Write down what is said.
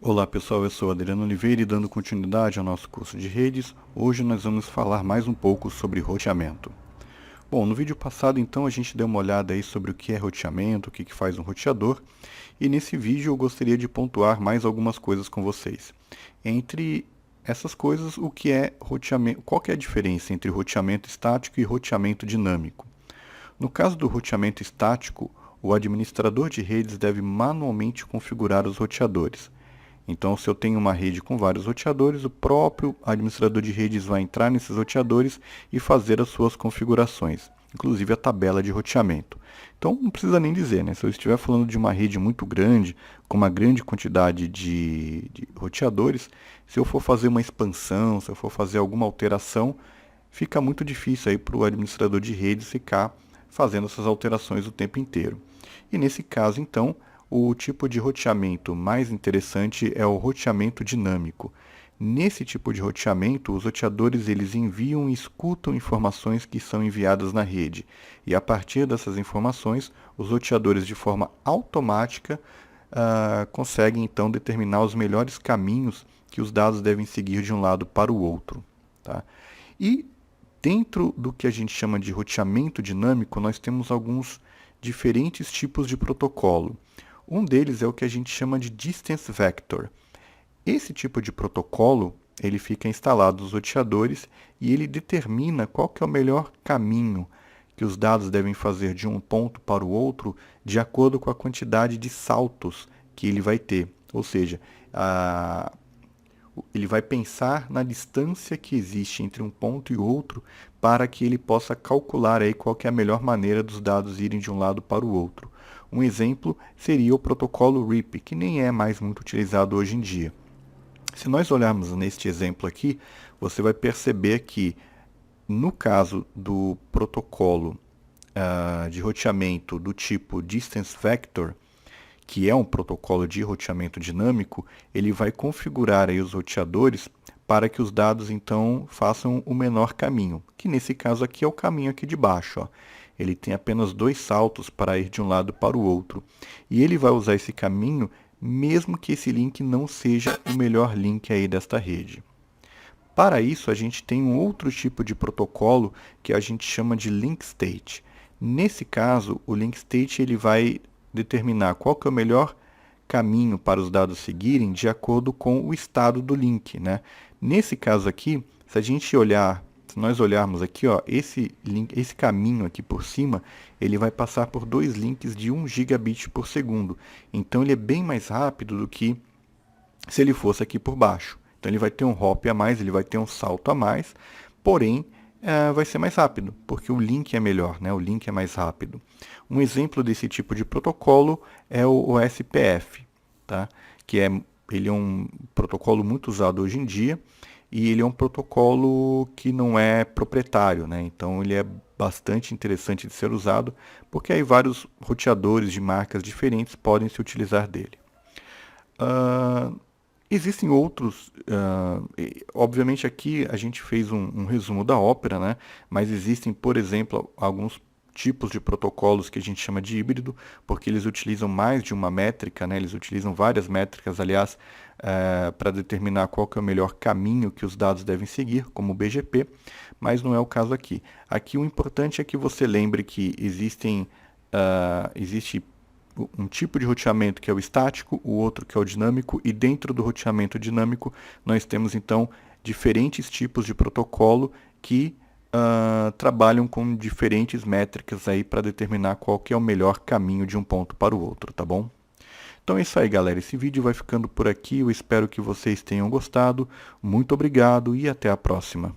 Olá pessoal, eu sou Adriano Oliveira e dando continuidade ao nosso curso de redes, hoje nós vamos falar mais um pouco sobre roteamento. Bom, no vídeo passado então a gente deu uma olhada aí sobre o que é roteamento, o que faz um roteador, e nesse vídeo eu gostaria de pontuar mais algumas coisas com vocês. Entre essas coisas, o que é roteamento, qual que é a diferença entre roteamento estático e roteamento dinâmico? No caso do roteamento estático, o administrador de redes deve manualmente configurar os roteadores. Então, se eu tenho uma rede com vários roteadores, o próprio administrador de redes vai entrar nesses roteadores e fazer as suas configurações, inclusive a tabela de roteamento. Então, não precisa nem dizer, né? Se eu estiver falando de uma rede muito grande, com uma grande quantidade de roteadores, se eu for fazer uma expansão, se eu for fazer alguma alteração, fica muito difícil aí para o administrador de redes ficar fazendo essas alterações o tempo inteiro. E nesse caso, então, o tipo de roteamento mais interessante é o roteamento dinâmico. Nesse tipo de roteamento, os roteadores eles enviam e escutam informações que são enviadas na rede. E a partir dessas informações, os roteadores de forma automática conseguem então determinar os melhores caminhos que os dados devem seguir de um lado para o outro. Tá? E dentro do que a gente chama de roteamento dinâmico, nós temos alguns diferentes tipos de protocolo. Um deles é o que a gente chama de Distance Vector. Esse tipo de protocolo, ele fica instalado nos roteadores e ele determina qual que é o melhor caminho que os dados devem fazer de um ponto para o outro de acordo com a quantidade de saltos que ele vai ter. Ou seja, ele vai pensar na distância que existe entre um ponto e outro para que ele possa calcular aí qual que é a melhor maneira dos dados irem de um lado para o outro. Um exemplo seria o protocolo RIP, que nem é mais muito utilizado hoje em dia. Se nós olharmos neste exemplo aqui, você vai perceber que, no caso do protocolo de roteamento do tipo Distance Vector, que é um protocolo de roteamento dinâmico, ele vai configurar aí os roteadores para que os dados então façam o menor caminho, que nesse caso aqui é o caminho aqui de baixo. Ó. Ele tem apenas 2 saltos para ir de um lado para o outro. E ele vai usar esse caminho mesmo que esse link não seja o melhor link aí desta rede. Para isso, a gente tem um outro tipo de protocolo que a gente chama de link state. Nesse caso, o link state ele vai determinar qual que é o melhor caminho para os dados seguirem de acordo com o estado do link, né? Nesse caso aqui, se nós olharmos aqui, ó, esse caminho aqui por cima, ele vai passar por 2 links de 1 gigabit por segundo. Então ele é bem mais rápido do que se ele fosse aqui por baixo. Então ele vai ter um hop a mais, ele vai ter um salto a mais, porém vai ser mais rápido, porque o link é melhor, né? O link é mais rápido. Um exemplo desse tipo de protocolo é o OSPF, tá? Ele é um protocolo muito usado hoje em dia e ele é um protocolo que não é proprietário, né? Então ele é bastante interessante de ser usado, porque aí vários roteadores de marcas diferentes podem se utilizar dele. Existem outros, obviamente aqui a gente fez um resumo da ópera, né? Mas existem, por exemplo, alguns tipos de protocolos que a gente chama de híbrido, porque eles utilizam mais de uma métrica, né? Eles utilizam várias métricas, aliás, para determinar qual que é o melhor caminho que os dados devem seguir, como o BGP, mas não é o caso aqui. Aqui o importante é que você lembre que existe um tipo de roteamento que é o estático, o outro que é o dinâmico, e dentro do roteamento dinâmico nós temos então diferentes tipos de protocolo que trabalham com diferentes métricas aí para determinar qual que é o melhor caminho de um ponto para o outro, tá bom? Então é isso aí, galera. Esse vídeo vai ficando por aqui. Eu espero que vocês tenham gostado. Muito obrigado e até a próxima.